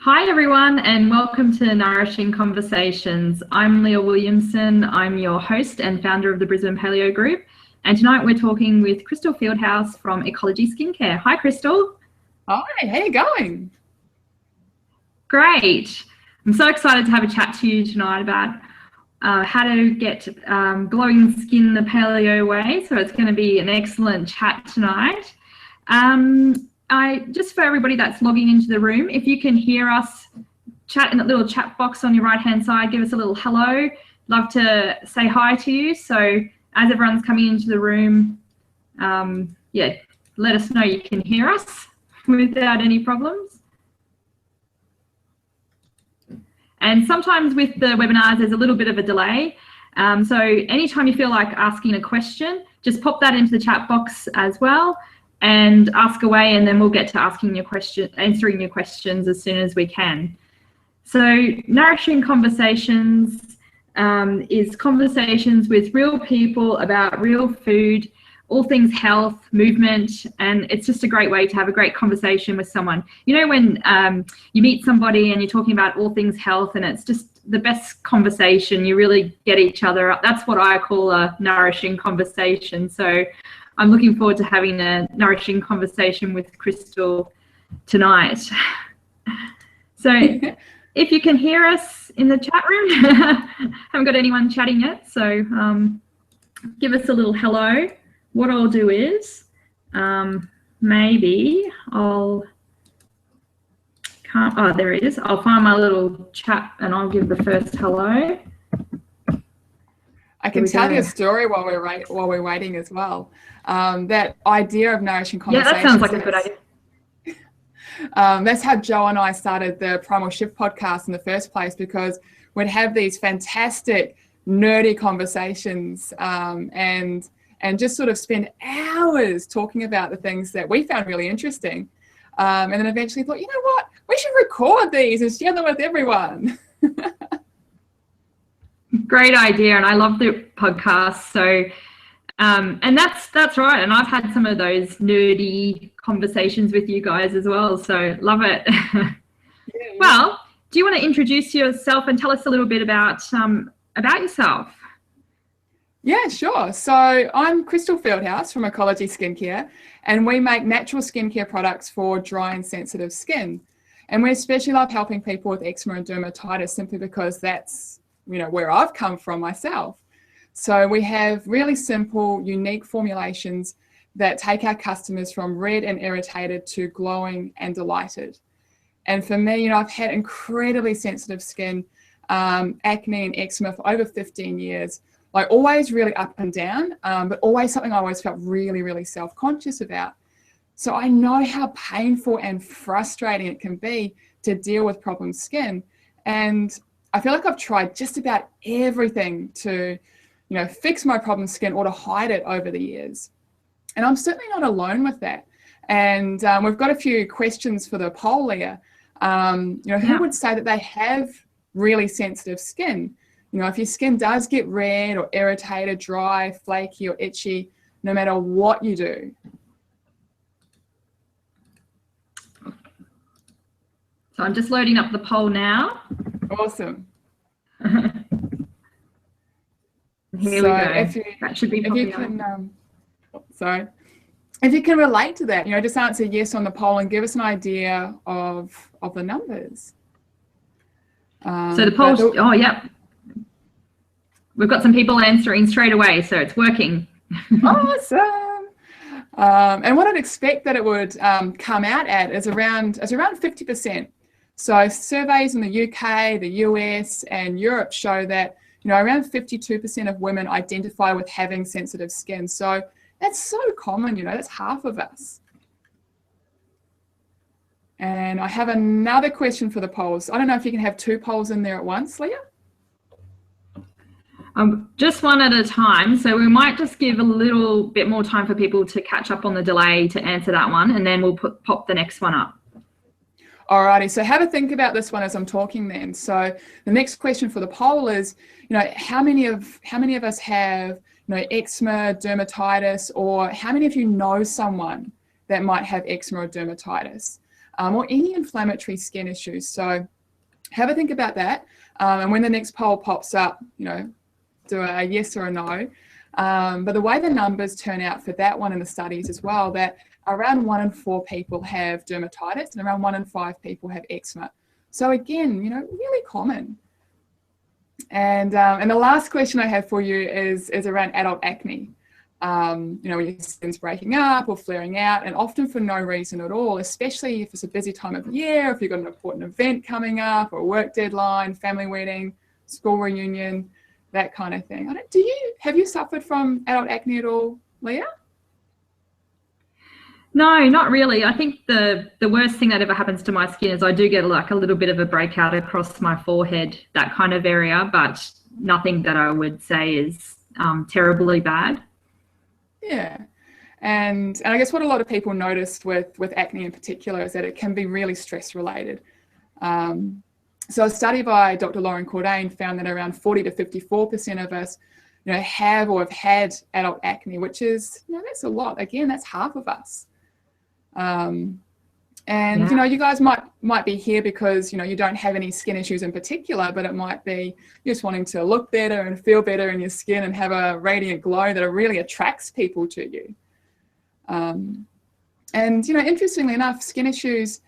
Hi everyone and welcome to Nourishing Conversations. I'm Leah Williamson. I'm your host and founder of the Brisbane Paleo Group. And tonight we're talking with Crystal Fieldhouse from Ecology Skincare. Hi Crystal. Hi, how you going? Great. I'm so excited to have a chat to you tonight about how to get glowing skin the paleo way. So it's going to be an excellent chat tonight. Just for everybody that's logging into the room, if you can hear us chat in that little chat box on your right hand side, give us a little hello. Love to say hi to you. So as everyone's coming into the room, let us know you can hear us without any problems. And sometimes with the webinars, there's a little bit of a delay. So anytime you feel like asking a question, just pop that into the chat box as well and ask away, and then we'll get to answering your questions as soon as we can. So Nourishing Conversations is conversations with real people about real food, all things health, movement, and it's just a great way to have a great conversation with someone. You know, when you meet somebody and you're talking about all things health, and it's just the best conversation, you really get each other up. That's what I call a nourishing conversation. So I'm looking forward to having a nourishing conversation with Crystal tonight. So if you can hear us in the chat room, haven't got anyone chatting yet, so give us a little hello. What I'll do is maybe there it is. I'll find my little chat and I'll give the first hello. I can tell you a story while we're waiting as well. That idea of nourishing conversations. Yeah, that sounds like a good idea. That's how Joe and I started the Primal Shift podcast in the first place, because we'd have these fantastic nerdy conversations and just sort of spend hours talking about the things that we found really interesting. And then eventually thought, you know what, we should record these and share them with everyone. Great idea, and I love the podcast. So, and that's right. And I've had some of those nerdy conversations with you guys as well. So love it. Yeah. Well, do you want to introduce yourself and tell us a little bit about yourself? Yeah, sure. So I'm Crystal Fieldhouse from Ecology Skincare, and we make natural skincare products for dry and sensitive skin. And we especially love helping people with eczema and dermatitis, simply because that's, where I've come from myself. So we have really simple, unique formulations that take our customers from red and irritated to glowing and delighted. And for me, I've had incredibly sensitive skin, acne and eczema for over 15 years. Like always really up and down, but always something I always felt really, really self-conscious about. So I know how painful and frustrating it can be to deal with problem skin. And I feel like I've tried just about everything to, fix my problem skin or to hide it over the years. And I'm certainly not alone with that. And we've got a few questions for the poll, Leah. Who would say that they have really sensitive skin? If your skin does get red or irritated, dry, flaky or itchy, no matter what you do. So I'm just loading up the poll now. Awesome. Here we go. That should be if you can relate to that, just answer yes on the poll and give us an idea of the numbers. So the poll, yep. We've got some people answering straight away, so it's working. Awesome. And what I'd expect that it would come out at is around 50%. So surveys in the UK, the US, and Europe show that around 52% of women identify with having sensitive skin. So that's so common. That's half of us. And I have another question for the polls. I don't know if you can have two polls in there at once, Leah. Just one at a time, so we might just give a little bit more time for people to catch up on the delay to answer that one, and then we'll pop the next one up. Alrighty, so have a think about this one as I'm talking then. So the next question for the poll is, how many of us have, eczema, dermatitis, or how many of you know someone that might have eczema or dermatitis? or any inflammatory skin issues. So have a think about that. And when the next poll pops up, do a yes or a no. But the way the numbers turn out for that one in the studies as well, that around 1 in 4 people have dermatitis and around 1 in 5 people have eczema. So again, really common. And the last question I have for you is around adult acne. When your skin's breaking up or flaring out, and often for no reason at all, especially if it's a busy time of year, if you've got an important event coming up, or a work deadline, family wedding, school reunion, that kind of thing. Have you suffered from adult acne at all, Leah? No, not really. I think the worst thing that ever happens to my skin is I do get like a little bit of a breakout across my forehead, that kind of area, but nothing that I would say is terribly bad. Yeah. And I guess what a lot of people notice with acne in particular is that it can be really stress related. So a study by Dr. Lauren Cordain found that around 40 to 54% of us have or have had adult acne, which is, that's a lot. Again, that's half of us. You guys might be here because, you don't have any skin issues in particular, but it might be you're just wanting to look better and feel better in your skin and have a radiant glow that really attracts people to you. Interestingly enough, skin issues,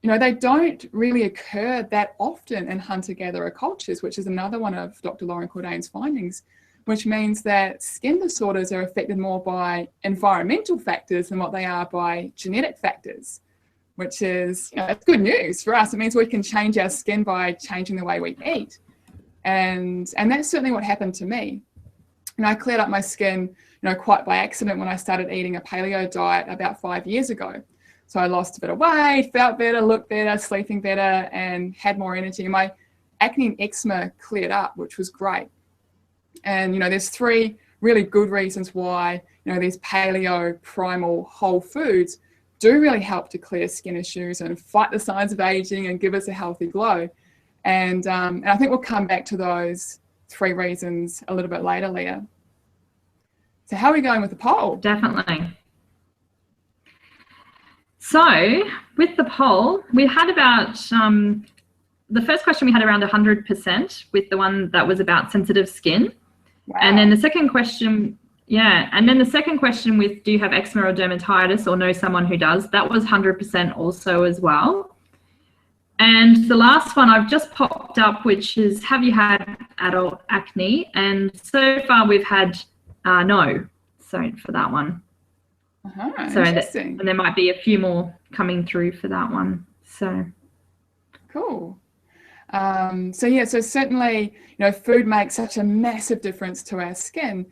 they don't really occur that often in hunter-gatherer cultures, which is another one of Dr. Lauren Cordain's findings, which means that skin disorders are affected more by environmental factors than what they are by genetic factors, which is, it's good news for us. It means we can change our skin by changing the way we eat. And that's certainly what happened to me. I cleared up my skin, quite by accident when I started eating a paleo diet about 5 years ago. So I lost a bit of weight, felt better, looked better, sleeping better, and had more energy. My acne and eczema cleared up, which was great. And, there's 3 really good reasons why, these paleo, primal, whole foods do really help to clear skin issues and fight the signs of aging and give us a healthy glow. And I think we'll come back to those 3 reasons a little bit later, Leah. So how are we going with the poll? Definitely. So with the poll, we had about, the first question we had around 100% with the one that was about sensitive skin. Wow. And then the second question, with do you have eczema or dermatitis or know someone who does, that was 100% also as well. And the last one I've just popped up, which is have you had adult acne? And so far we've had no, so for that one. So interesting. And there might be a few more coming through for that one. So cool. So certainly, food makes such a massive difference to our skin.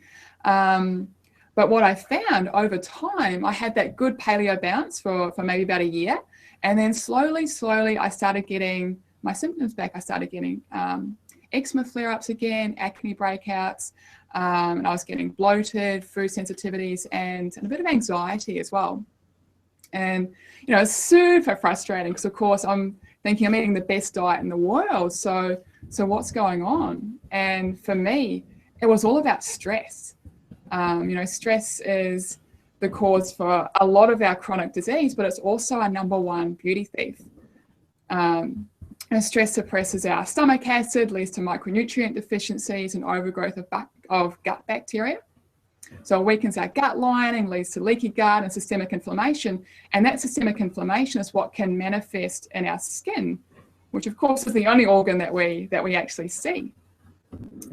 But what I found over time, I had that good paleo bounce for maybe about a year. And then slowly, I started getting my symptoms back. I started getting eczema flare-ups again, acne breakouts, and I was getting bloated, food sensitivities, and a bit of anxiety as well. And, it's super frustrating because, of course, I'm thinking I'm eating the best diet in the world. So what's going on? And for me, it was all about stress. Stress is the cause for a lot of our chronic disease, but it's also our #1 beauty thief. Stress suppresses our stomach acid, leads to micronutrient deficiencies and overgrowth of gut bacteria. So it weakens our gut lining, leads to leaky gut and systemic inflammation. And that systemic inflammation is what can manifest in our skin, which of course is the only organ that we actually see.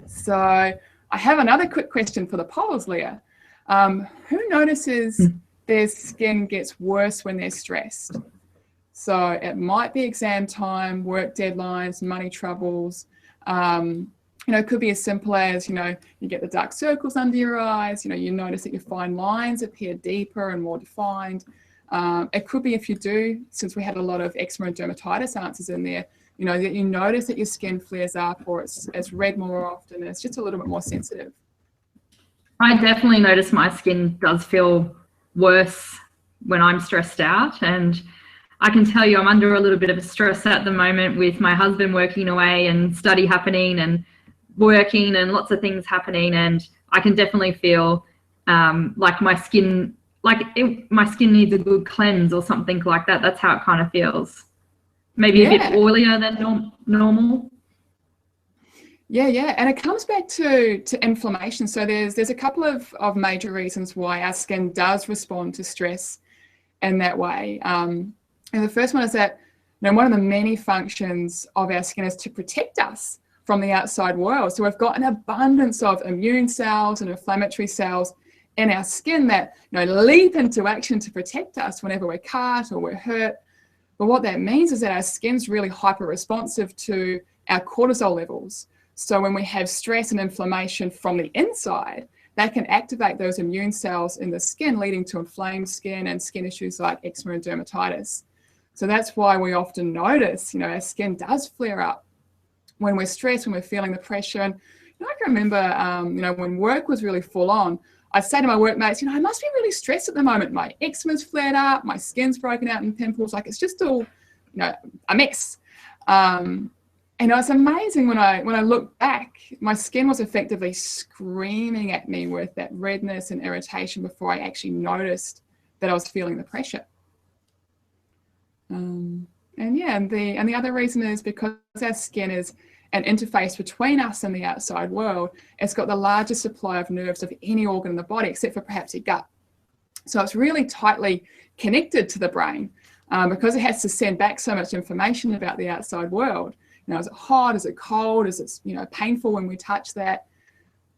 So I have another quick question for the polls, Leah. Who notices their skin gets worse when they're stressed? So it might be exam time, work deadlines, money troubles. It could be as simple as, you get the dark circles under your eyes, you notice that your fine lines appear deeper and more defined. It could be if you do, since we had a lot of eczema and dermatitis answers in there, that you notice that your skin flares up or it's red more often, it's just a little bit more sensitive. I definitely notice my skin does feel worse when I'm stressed out, and I can tell you I'm under a little bit of a stress at the moment with my husband working away and study happening and working and lots of things happening, and I can definitely feel like my skin, like my skin needs a good cleanse or something like that. That's how it kind of feels. Maybe a bit oilier than normal. Yeah, and it comes back to inflammation. So there's a couple of major reasons why our skin does respond to stress in that way. And the first one is that, you know, one of the many functions of our skin is to protect us from the outside world. So we've got an abundance of immune cells and inflammatory cells in our skin that, you know, leap into action to protect us whenever we're cut or we're hurt. But what that means is that our skin's really hyper responsive to our cortisol levels. So when we have stress and inflammation from the inside, that can activate those immune cells in the skin, leading to inflamed skin and skin issues like eczema and dermatitis. So that's why we often notice, you know, our skin does flare up when we're stressed, when we're feeling the pressure. And you know, I can remember, you know, when work was really full on, I'd say to my workmates, you know, I must be really stressed at the moment. My eczema's flared up, my skin's broken out in pimples, like it's just all, you know, a mess. And it's amazing when I look back, my skin was effectively screaming at me with that redness and irritation before I actually noticed that I was feeling the pressure. And the other reason is because our skin is an interface between us and the outside world. It's got the largest supply of nerves of any organ in the body, except for perhaps your gut. So it's really tightly connected to the brain because it has to send back so much information about the outside world. You know, is it hot? Is it cold? Is it, you know, painful when we touch that?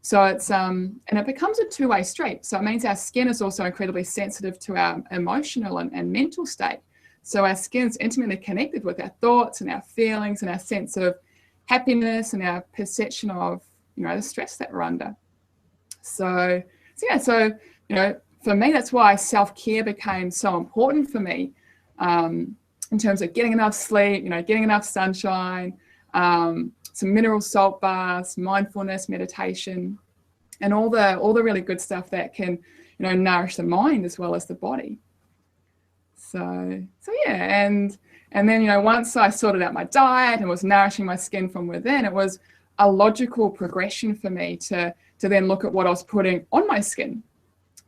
So it's and it becomes a two-way street. So it means our skin is also incredibly sensitive to our emotional and mental state. So our skin's intimately connected with our thoughts and our feelings and our sense of happiness and our perception of, you know, the stress that we're under. So you know, for me, that's why self-care became so important for me. In terms of getting enough sleep, you know, getting enough sunshine, some mineral salt baths, mindfulness, meditation, and all the really good stuff that can, you know, nourish the mind as well as the body. So yeah, and then, you know, once I sorted out my diet and was nourishing my skin from within, it was a logical progression for me to then look at what I was putting on my skin,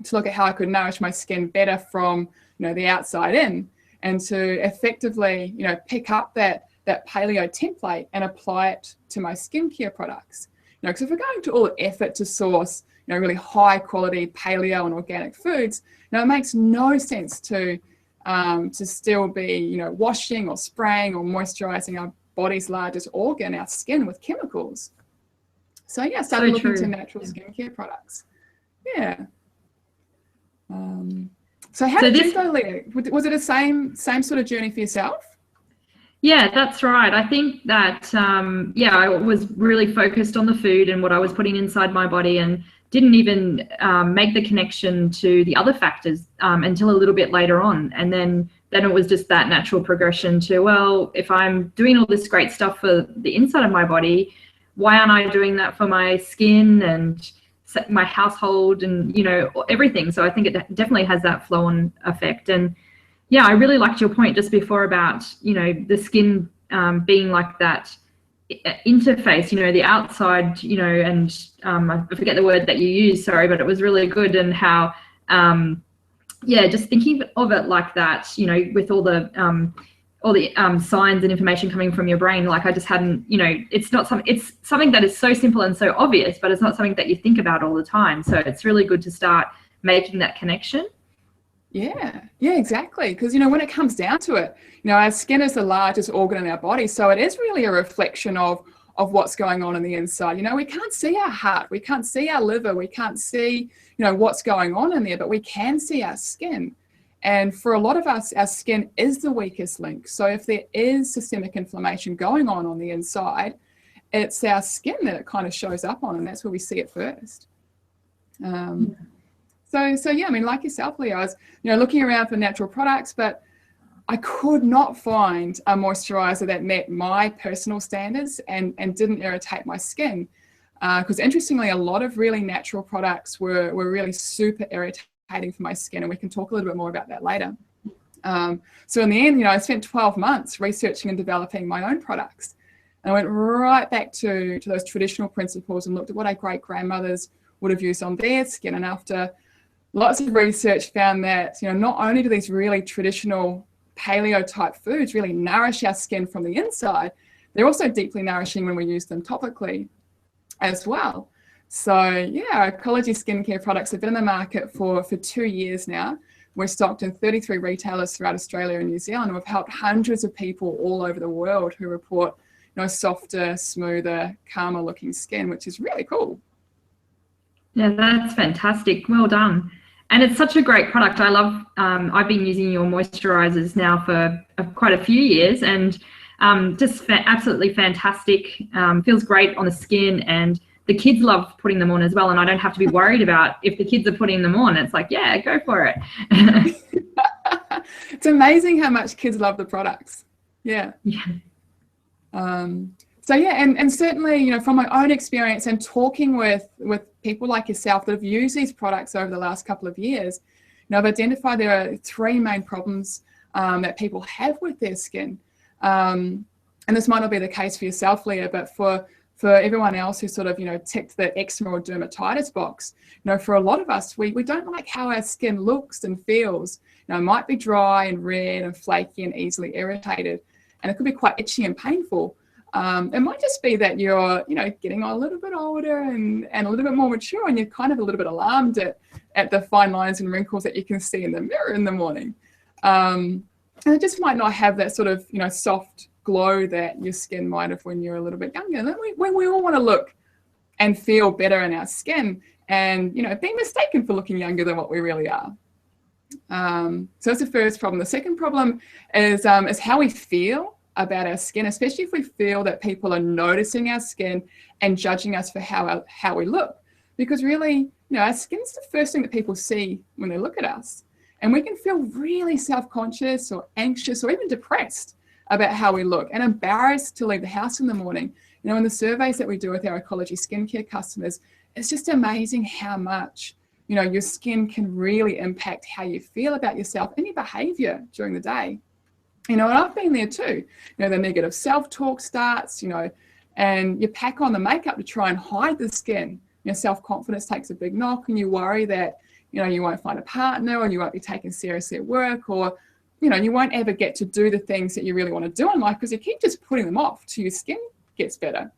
to look at how I could nourish my skin better from, you know, the outside in, and to effectively, you know, pick up that paleo template and apply it to my skincare products. You know, because if we're going to all the effort to source, you know, really high quality paleo and organic foods, you know, it makes no sense to still be, you know, washing or spraying or moisturizing our body's largest organ, our skin, with chemicals. So yeah, I started looking to natural skincare products. Yeah. So how did you go, Leah? Was it a same sort of journey for yourself? Yeah, that's right. I think that, I was really focused on the food and what I was putting inside my body, and didn't even make the connection to the other factors until a little bit later on. And then it was just that natural progression to, well, if I'm doing all this great stuff for the inside of my body, why aren't I doing that for my skin and my household and, you know, everything? So I think it definitely has that flow-on effect. And yeah, I really liked your point just before about, you know, the skin being like that interface, you know, the outside, you know, and I forget the word that you used, sorry, but it was really good. And how, just thinking of it like that, you know, with all the signs and information coming from your brain, like I just hadn't, you know, it's something that is so simple and so obvious, but it's not something that you think about all the time. So it's really good to start making that connection. Yeah, exactly. Because, you know, when it comes down to it, you know, our skin is the largest organ in our body. So it is really a reflection of what's going on in the inside. You know, we can't see our heart, we can't see our liver, we can't see, you know, what's going on in there, but we can see our skin. And for a lot of us, our skin is the weakest link. So if there is systemic inflammation going on the inside, it's our skin that it kind of shows up on, and that's where we see it first. So yeah, I mean, like yourself, Leah, I was, you know, looking around for natural products, but I could not find a moisturizer that met my personal standards and didn't irritate my skin. Because interestingly, a lot of really natural products were really super irritating for my skin, and we can talk a little bit more about that later. So in the end, you know, I spent 12 months researching and developing my own products. And I went right back to those traditional principles and looked at what our great grandmothers would have used on their skin. And after lots of research found that, not only do these really traditional paleo type foods really nourish our skin from the inside, they're also deeply nourishing when we use them topically as well. So yeah, Ecology Skincare products have been in the market for 2 years now. We're stocked in 33 retailers throughout Australia and New Zealand, and we've helped hundreds of people all over the world who report, softer, smoother, calmer looking skin, which is really cool. Yeah, that's fantastic. Well done. And it's such a great product. I love, I've been using your moisturizers now for quite a few years, and just absolutely fantastic. Feels great on the skin, and the kids love putting them on as well. And I don't have to be worried about if the kids are putting them on. It's like, yeah, go for it. It's amazing how much kids love the products. Yeah. Yeah. So yeah, and certainly, from my own experience and talking with people like yourself that have used these products over the last couple of years, I've identified there are 3 main problems that people have with their skin. And this might not be the case for yourself, Leah, but for everyone else who sort of, ticked the eczema or dermatitis box, for a lot of us, we don't like how our skin looks and feels. It might be dry and red and flaky and easily irritated, and it could be quite itchy and painful. It might just be that you're, getting a little bit older and a little bit more mature, and you're kind of a little bit alarmed at the fine lines and wrinkles that you can see in the mirror in the morning. And it just might not have that sort of, soft glow that your skin might have when you're a little bit younger. And we all want to look and feel better in our skin, and, be mistaken for looking younger than what we really are. So that's the first problem. The second problem is how we feel about our skin, especially if we feel that people are noticing our skin and judging us for how we look. Because really, our skin's the first thing that people see when they look at us. And we can feel really self-conscious or anxious or even depressed about how we look and embarrassed to leave the house in the morning. In the surveys that we do with our Ecology Skincare customers, it's just amazing how much, your skin can really impact how you feel about yourself and your behavior during the day. And I've been there too. The negative self-talk starts, and you pack on the makeup to try and hide the skin. Self-confidence takes a big knock, and you worry that, you won't find a partner, or you won't be taken seriously at work, or, you won't ever get to do the things that you really want to do in life because you keep just putting them off till your skin gets better.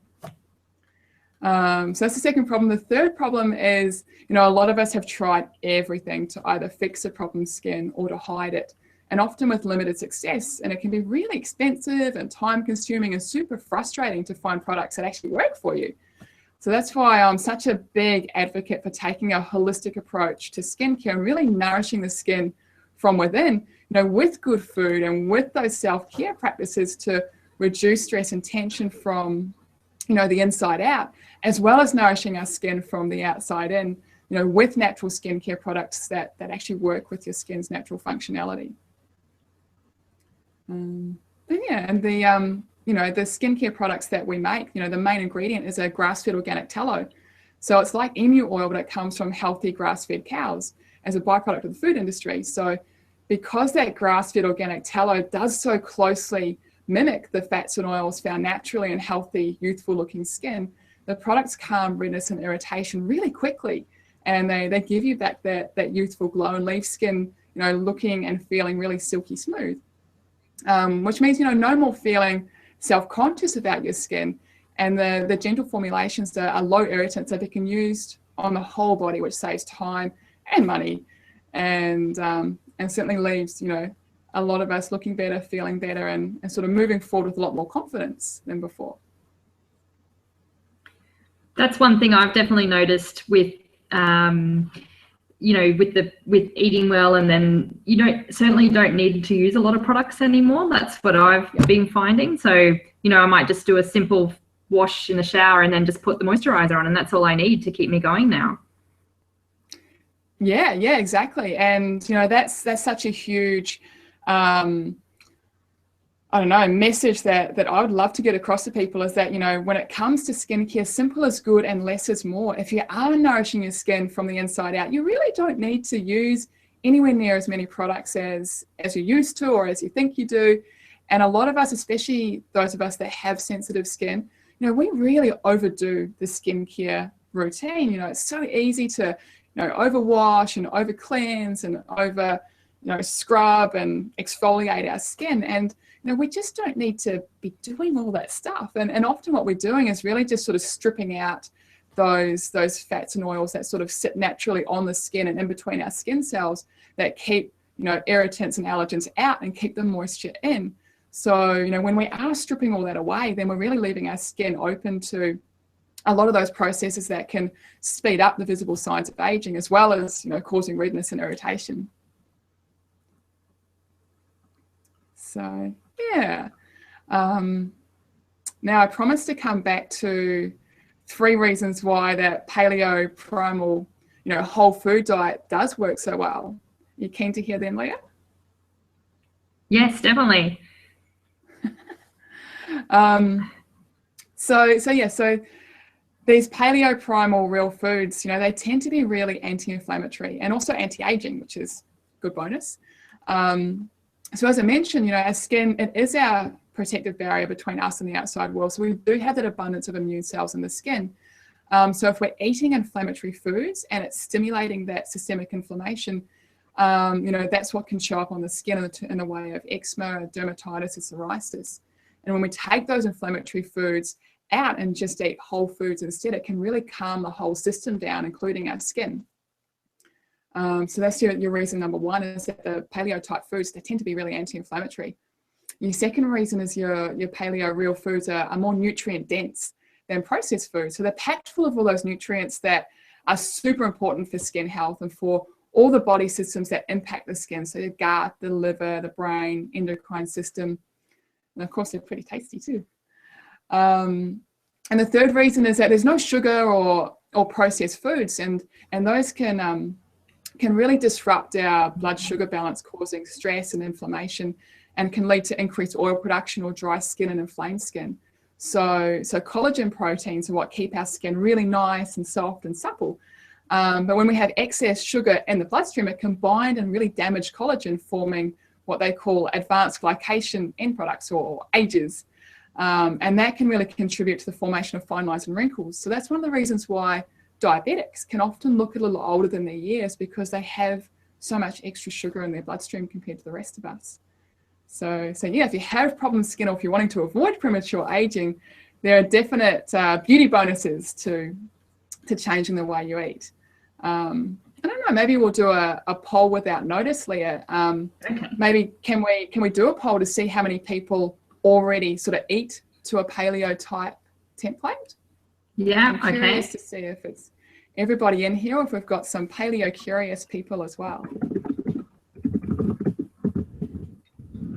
So that's the second problem. The third problem is, a lot of us have tried everything to either fix a problem skin or to hide it, and often with limited success. And it can be really expensive and time consuming and super frustrating to find products that actually work for you. So that's why I'm such a big advocate for taking a holistic approach to skincare and really nourishing the skin from within, with good food and with those self-care practices to reduce stress and tension from, the inside out, as well as nourishing our skin from the outside in, with natural skincare products that actually work with your skin's natural functionality. And the skincare products that we make, the main ingredient is a grass-fed organic tallow. So it's like emu oil, but it comes from healthy grass-fed cows as a byproduct of the food industry. So because that grass-fed organic tallow does so closely mimic the fats and oils found naturally in healthy, youthful-looking skin, the products calm redness and irritation really quickly, and they give you back that youthful glow and leave skin, looking and feeling really silky smooth. Which means, no more feeling self-conscious about your skin, and the gentle formulations are low irritants that they can use on the whole body, which saves time and money, and certainly leaves, a lot of us looking better, feeling better, and sort of moving forward with a lot more confidence than before. That's one thing I've definitely noticed with with eating well, and then certainly don't need to use a lot of products anymore. That's what I've been finding. So I might just do a simple wash in the shower and then just put the moisturizer on, and that's all I need to keep me going now. Yeah, exactly. And that's such a huge message that I would love to get across to people, is that, when it comes to skincare, simple is good and less is more. If you are nourishing your skin from the inside out, you really don't need to use anywhere near as many products as you used to or as you think you do. And a lot of us, especially those of us that have sensitive skin, we really overdo the skincare routine. It's so easy to overwash and over cleanse and over, scrub and exfoliate our skin. And, we just don't need to be doing all that stuff. And often what we're doing is really just sort of stripping out those fats and oils that sort of sit naturally on the skin and in between our skin cells that keep, irritants and allergens out and keep the moisture in. So, when we are stripping all that away, then we're really leaving our skin open to a lot of those processes that can speed up the visible signs of aging, as well as, causing redness and irritation. So, yeah. Now, I promised to come back to 3 reasons why that Paleo, Primal, whole food diet does work so well. You keen to hear them, Leah? Yes, definitely. So these Paleo, Primal, real foods, they tend to be really anti-inflammatory and also anti-aging, which is a good bonus. So as I mentioned, our skin, it is our protective barrier between us and the outside world. So we do have that abundance of immune cells in the skin. So if we're eating inflammatory foods and it's stimulating that systemic inflammation, that's what can show up on the skin in the way of eczema, dermatitis, and psoriasis. And when we take those inflammatory foods out and just eat whole foods instead, it can really calm the whole system down, including our skin. So that's your reason number 1, is that the paleo type foods, they tend to be really anti-inflammatory. Your second reason is your paleo real foods are more nutrient dense than processed foods. So they're packed full of all those nutrients that are super important for skin health and for all the body systems that impact the skin. So your gut, the liver, the brain, endocrine system. And of course, they're pretty tasty too. And the third reason is that there's no sugar or processed foods, and those can really disrupt our blood sugar balance, causing stress and inflammation, and can lead to increased oil production or dry skin and inflamed skin. So collagen proteins are what keep our skin really nice and soft and supple. But when we have excess sugar in the bloodstream, it can bind and really damage collagen, forming what they call advanced glycation end products, or AGEs. And that can really contribute to the formation of fine lines and wrinkles. So that's one of the reasons why diabetics can often look a little older than their years, because they have so much extra sugar in their bloodstream compared to the rest of us. So yeah, if you have problem skin, or if you're wanting to avoid premature aging, there are definite beauty bonuses to changing the way you eat. I don't know, maybe we'll do a poll without notice, Leah. Okay. Maybe can we do a poll to see how many people already sort of eat to a paleo type template? Yeah, I'm curious to see if it's everybody in here, or if we've got some paleo curious people as well.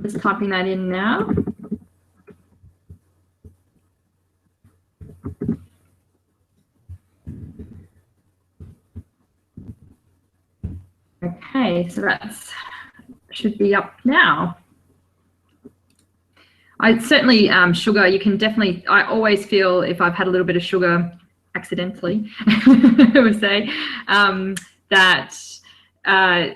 Just typing that in now. Okay, so that's should be up now. I certainly, sugar, you can definitely, I always feel if I've had a little bit of sugar accidentally, I would say, that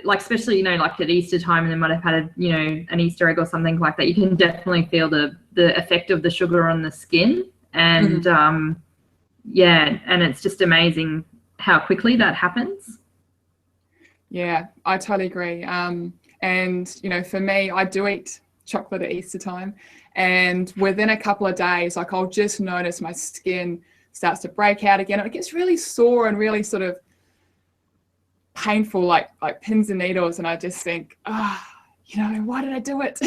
like, especially, like at Easter time, and then might have had an Easter egg or something like that, you can definitely feel the effect of the sugar on the skin. And yeah, and it's just amazing how quickly that happens. Yeah, I totally agree. And, for me, I do eat chocolate at Easter time, and within a couple of days, like, I'll just notice my skin starts to break out again. It gets really sore and really sort of painful, like pins and needles. And I just think, why did I do it?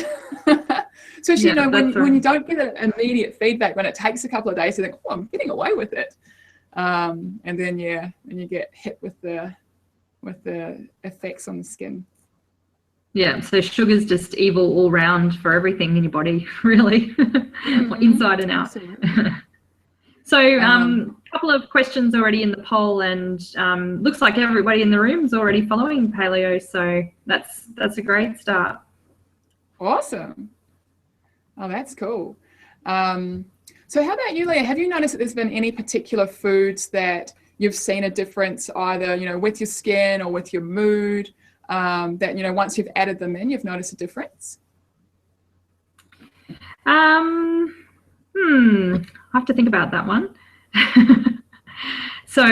Especially, when you don't get an immediate feedback, when it takes a couple of days, you think, I'm getting away with it. And then, and you get hit with the effects on the skin. Yeah, so sugar's just evil all round for everything in your body, really, inside and out. So a couple of questions already in the poll, and looks like everybody in the room is already following paleo, so that's a great start. Awesome. Oh, that's cool. So how about you, Leah? Have you noticed that there's been any particular foods that you've seen a difference, either with your skin or with your mood, that once you've added them in, you've noticed a difference? I have to think about that one. So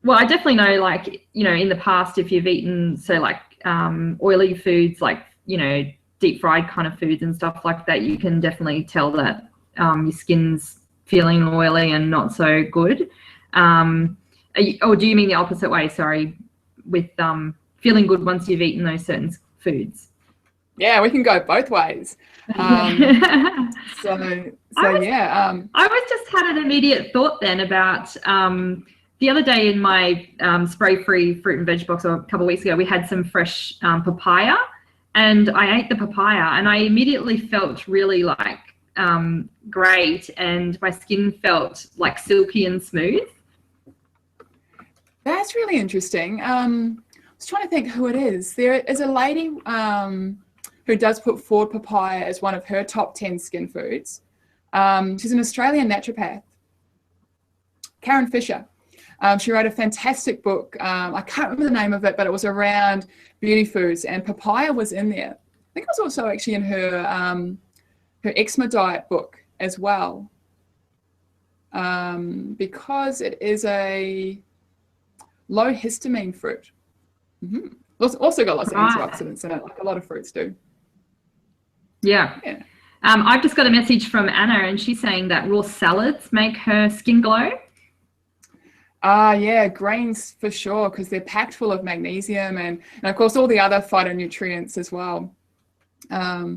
Well, I definitely know, like, in the past, if you've eaten, so like oily foods, like, deep fried kind of foods and stuff like that, you can definitely tell that your skin's feeling oily and not so good. Or do you mean the opposite way? Sorry, with feeling good once you've eaten those certain foods. Yeah, we can go both ways. So yeah. I was just had an immediate thought then about the other day in my spray-free fruit and veg box, or a couple of weeks ago, we had some fresh papaya, and I ate the papaya, and I immediately felt really like great, and my skin felt like silky and smooth. That's really interesting. I was trying to think who it is. There is a lady who does put forward papaya as one of her top 10 skin foods. She's an Australian naturopath, Karen Fisher. She wrote a fantastic book. I can't remember the name of it, but it was around beauty foods, and papaya was in there. I think it was also actually in her eczema diet book as well, because it is a low histamine fruit. It's also got lots of antioxidants in it, like a lot of fruits do. Yeah. I've just got a message from Anna, and she's saying that raw salads make her skin glow. Yeah, greens for sure, because they're packed full of magnesium and of course all the other phytonutrients as well. Yeah,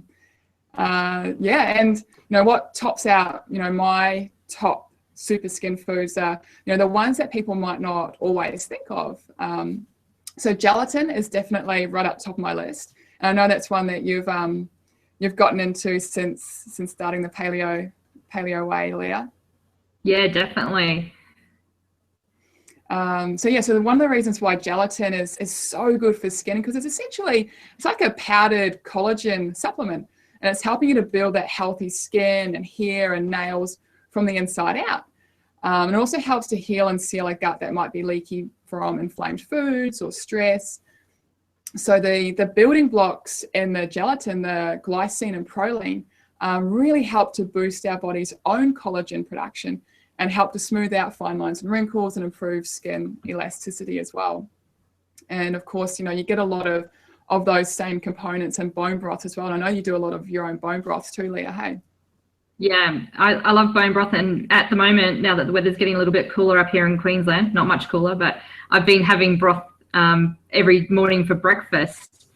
and what tops out, my top super skin foods are, the ones that people might not always think of. So gelatin is definitely right up top of my list. And I know that's one that you've gotten into since starting the paleo way, Leah. Yeah, definitely. So one of the reasons why gelatin is so good for skin, because it's like a powdered collagen supplement, and it's helping you to build that healthy skin and hair and nails from the inside out. And it also helps to heal and seal a gut that might be leaky from inflamed foods or stress. So the building blocks in the gelatin, the glycine and proline, really help to boost our body's own collagen production and help to smooth out fine lines and wrinkles and improve skin elasticity as well. And of course, you get a lot of those same components in bone broth as well. And I know you do a lot of your own bone broths too, Leah, hey? Yeah, I love bone broth, and at the moment, now that the weather's getting a little bit cooler up here in Queensland, not much cooler, but I've been having broth every morning for breakfast.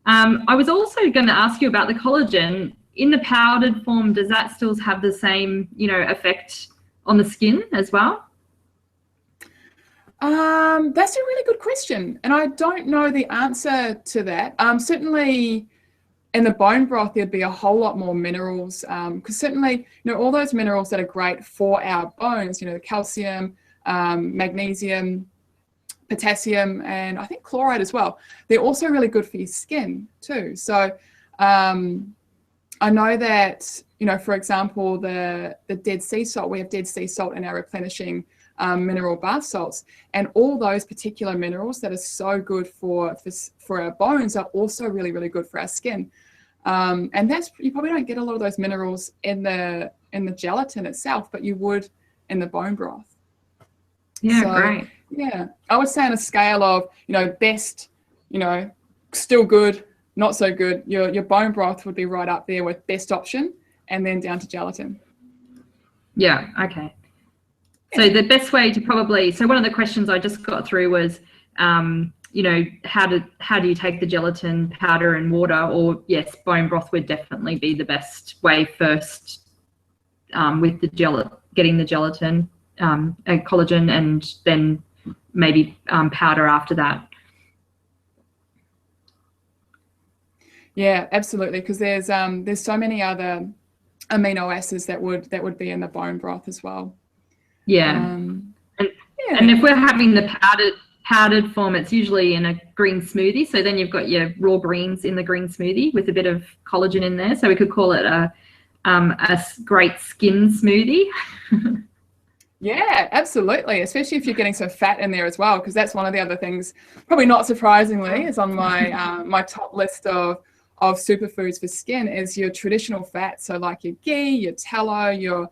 I was also going to ask you about the collagen. In the powdered form, does that still have the same, effect on the skin as well? That's a really good question, and I don't know the answer to that. Certainly in the bone broth, there'd be a whole lot more minerals, because certainly, all those minerals that are great for our bones, the calcium, magnesium, potassium, and I think chloride as well, they're also really good for your skin too. So I know that, for example, the Dead Sea salt, we have Dead Sea salt in our replenishing mineral bath salts, and all those particular minerals that are so good for our bones are also really, really good for our skin. And you probably don't get a lot of those minerals in the gelatin itself, but you would in the bone broth. Yeah, great. Yeah, I would say on a scale of, best, still good, not so good, your bone broth would be right up there with best option, and then down to gelatin. Yeah, okay. So the best way to so one of the questions I just got through was, how do you take the gelatin powder and water? Or yes, bone broth would definitely be the best way first, with getting the gelatin and collagen, and then maybe powder after that. Yeah, absolutely, because there's so many other amino acids that would be in the bone broth as well. Yeah. And if we're having the powdered form, it's usually in a green smoothie. So then you've got your raw greens in the green smoothie with a bit of collagen in there. So we could call it a great skin smoothie. Yeah, absolutely. Especially if you're getting some fat in there as well, because that's one of the other things, probably not surprisingly, is on my my top list of superfoods for skin is your traditional fats. So like your ghee, your tallow, your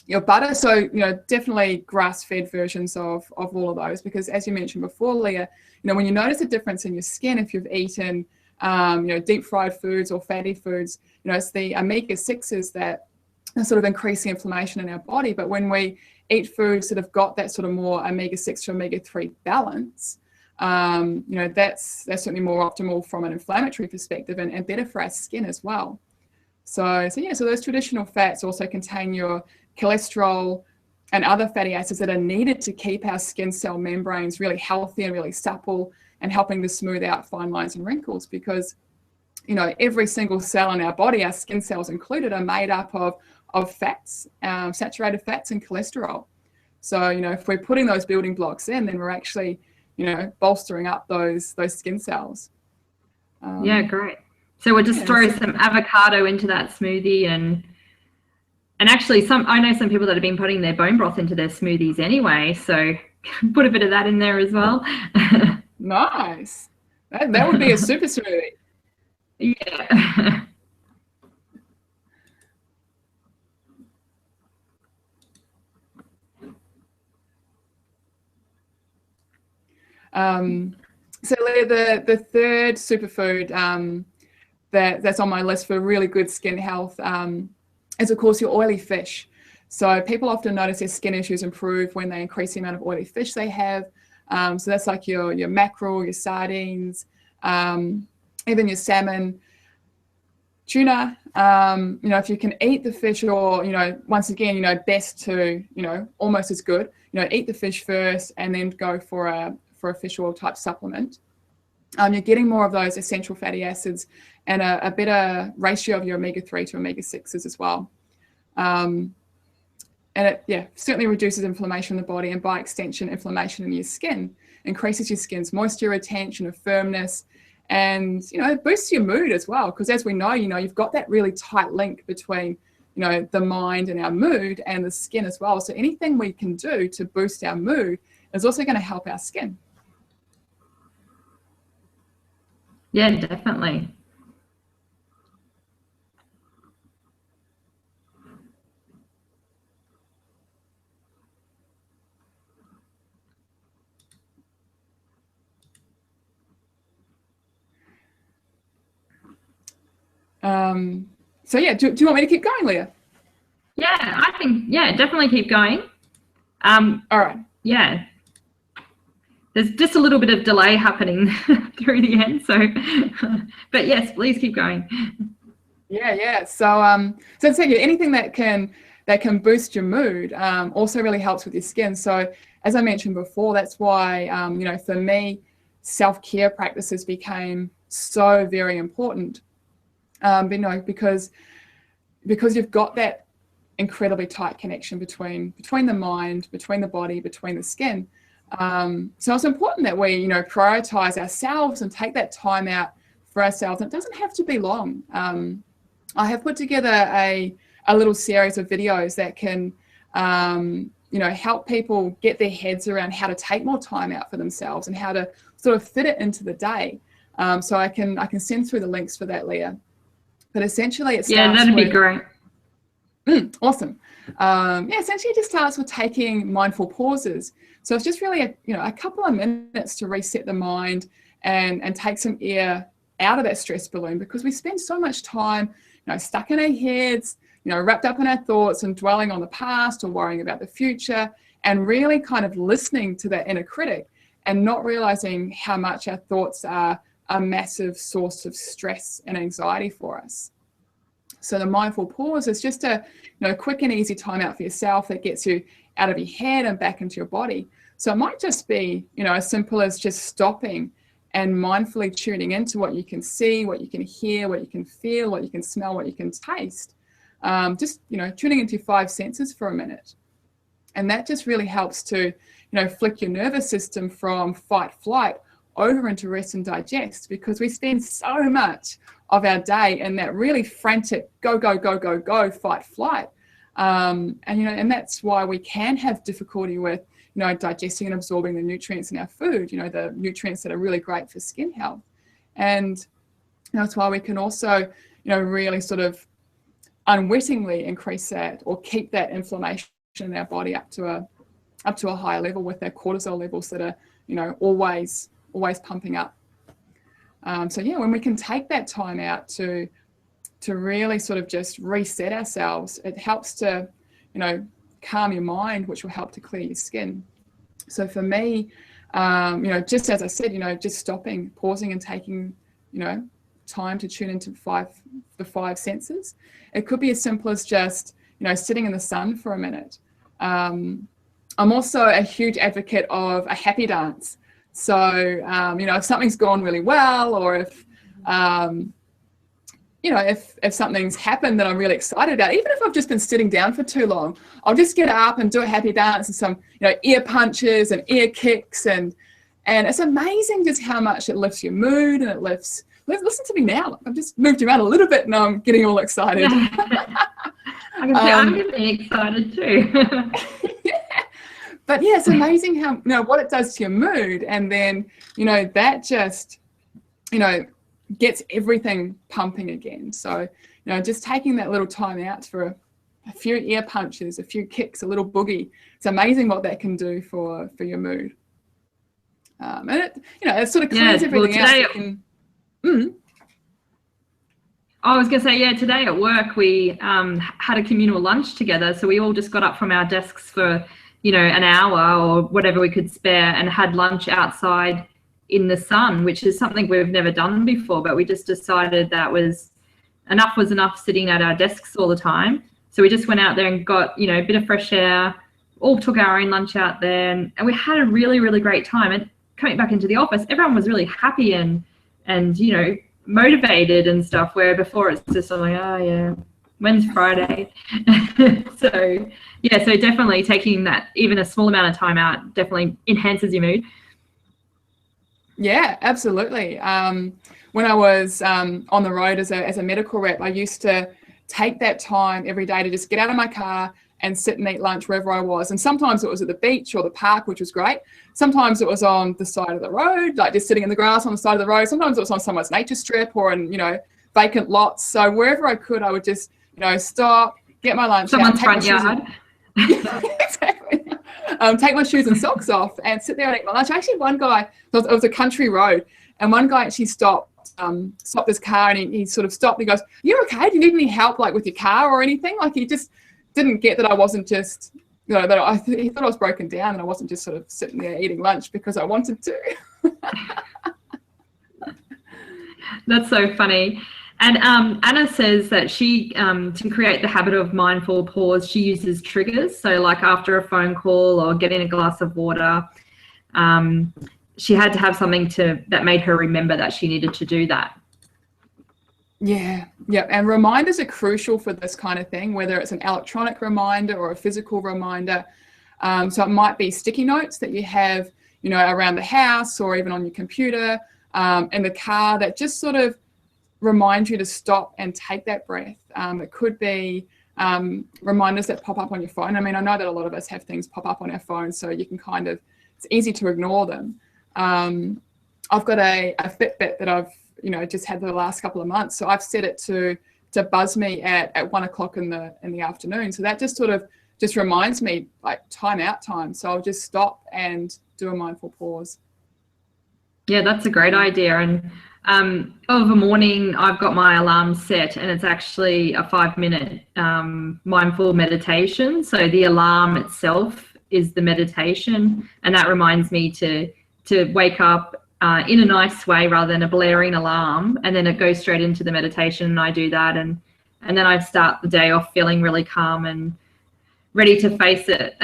Your butter, so definitely grass-fed versions of all of those, because as you mentioned before, Leah, when you notice a difference in your skin if you've eaten deep fried foods or fatty foods, it's the omega-6s that are sort of increasing inflammation in our body. But when we eat foods that have got that sort of more omega-6 to omega-3 balance, that's certainly more optimal from an inflammatory perspective and better for our skin as well. So those traditional fats also contain your cholesterol and other fatty acids that are needed to keep our skin cell membranes really healthy and really supple, and helping to smooth out fine lines and wrinkles, because every single cell in our body, our skin cells included, are made up of fats, saturated fats and cholesterol. So if we're putting those building blocks in, then we're actually bolstering up those skin cells. Yeah, great. So we'll just throw some avocado into that smoothie, and actually I know some people that have been putting their bone broth into their smoothies anyway, so put a bit of that in there as well. Nice. That would be a super smoothie. Yeah. So Leah, the third superfood that's on my list for really good skin health is, of course, your oily fish. So people often notice their skin issues improve when they increase the amount of oily fish they have. So that's like your mackerel, your sardines, even your salmon, tuna. If you can eat the fish, or once again, best to almost as good. Eat the fish first and then go for a fish oil type supplement. You're getting more of those essential fatty acids and a better ratio of your omega-3 to omega-6s as well. And it certainly reduces inflammation in the body, and by extension, inflammation in your skin, increases your skin's moisture retention and firmness, and it boosts your mood as well, because as we know, you've got that really tight link between the mind and our mood and the skin as well. So anything we can do to boost our mood is also going to help our skin. Yeah, definitely. So yeah, do you want me to keep going, Leah? Yeah, I think, definitely keep going. All right. Yeah. There's just a little bit of delay happening through the end, so but yes, please keep going. Yeah. So anything that can boost your mood also really helps with your skin. So as I mentioned before, that's why for me, self-care practices became so very important. Because you've got that incredibly tight connection between the mind, between the body, between the skin. So it's important that we, prioritize ourselves and take that time out for ourselves. And it doesn't have to be long. I have put together a little series of videos that can, help people get their heads around how to take more time out for themselves and how to sort of fit it into the day. So I can send through the links for that, Leah. But essentially, it starts that'd be great. Awesome. Essentially, it just starts with taking mindful pauses. So it's just really a couple of minutes to reset the mind and take some air out of that stress balloon, because we spend so much time stuck in our heads, wrapped up in our thoughts and dwelling on the past or worrying about the future, and really kind of listening to that inner critic and not realizing how much our thoughts are a massive source of stress and anxiety for us. So the mindful pause is just a quick and easy time out for yourself that gets you out of your head and back into your body. So it might just be as simple as just stopping and mindfully tuning into what you can see, what you can hear, what you can feel, what you can smell, what you can taste. Just tuning into your 5 senses for a minute. And that just really helps to flick your nervous system from fight flight over into rest and digest, because we spend so much of our day in that really frantic go fight flight, and that's why we can have difficulty with digesting and absorbing the nutrients in our food, the nutrients that are really great for skin health. And that's why we can also really sort of unwittingly increase that or keep that inflammation in our body up to a high level with our cortisol levels that are, you know, always pumping up. So yeah, when we can take that time out to really sort of just reset ourselves, it helps to, you know, calm your mind, which will help to clear your skin. So for me, you know, just as I said, you know, just stopping, pausing and taking, you know, time to tune into the five senses. It could be as simple as just, you know, sitting in the sun for a minute. I'm also a huge advocate of a happy dance. So, you know, if something's gone really well, or if, you know, if something's happened that I'm really excited about, even if I've just been sitting down for too long, I'll just get up and do a happy dance and some, you know, ear punches and ear kicks. And it's amazing just how much it lifts your mood, and it lifts, listen to me now. I've just moved around a little bit and I'm getting all excited. I can say I'm getting excited too. Yeah. But yeah, it's amazing how, you know, what it does to your mood. And then, you know, that just, you know, gets everything pumping again. So, you know, just taking that little time out for a few ear punches, a few kicks, a little boogie. It's amazing what that can do for your mood. And it, you know, it sort of clears everything out. I was going to say, yeah, today at work we had a communal lunch together. So we all just got up from our desks for, you know, an hour or whatever we could spare, and had lunch outside in the sun, which is something we've never done before. But we just decided that was enough sitting at our desks all the time. So we just went out there and got, you know, a bit of fresh air, all took our own lunch out there, and we had a really, really great time. And coming back into the office, everyone was really happy and you know, motivated and stuff, where before it's just like, oh yeah, when's Friday? So yeah, so definitely taking that, even a small amount of time out, definitely enhances your mood. Yeah, absolutely. When I was on the road as a medical rep, I used to take that time every day to just get out of my car and sit and eat lunch wherever I was. And sometimes it was at the beach or the park, which was great. Sometimes it was on the side of the road, like just sitting in the grass on the side of the road. Sometimes it was on someone's nature strip or in, you know, vacant lots. So wherever I could, I would just, you know, stop, get my lunch Someone's out, front yard. Exactly. Take my shoes and socks off and sit there and eat my lunch. Actually, one guy, it was a country road, and one guy actually stopped his car, and he sort of stopped. And he goes, "You okay? Do you need any help, like with your car or anything?" Like, he just didn't get that I wasn't just, you know, that he thought I was broken down and I wasn't just sort of sitting there eating lunch because I wanted to. That's so funny. And Anna says that she, to create the habit of mindful pause, she uses triggers. So like after a phone call or getting a glass of water, she had to have something that made her remember that she needed to do that. Yeah. And reminders are crucial for this kind of thing, whether it's an electronic reminder or a physical reminder. So it might be sticky notes that you have, you know, around the house or even on your computer, in the car, that just sort of remind you to stop and take that breath. It could be reminders that pop up on your phone. I mean, I know that a lot of us have things pop up on our phones, so you can kind of, it's easy to ignore them. I've got a Fitbit that I've, you know, just had the last couple of months. So I've set it to buzz me at 1 o'clock in the afternoon. So that just sort of just reminds me, like, time out time. So I'll just stop and do a mindful pause. Yeah, that's a great idea. And of a morning, I've got my alarm set, and it's actually a 5-minute mindful meditation. So the alarm itself is the meditation, and that reminds me to wake up in a nice way rather than a blaring alarm, and then it goes straight into the meditation, and I do that, and then I start the day off feeling really calm and ready to face it.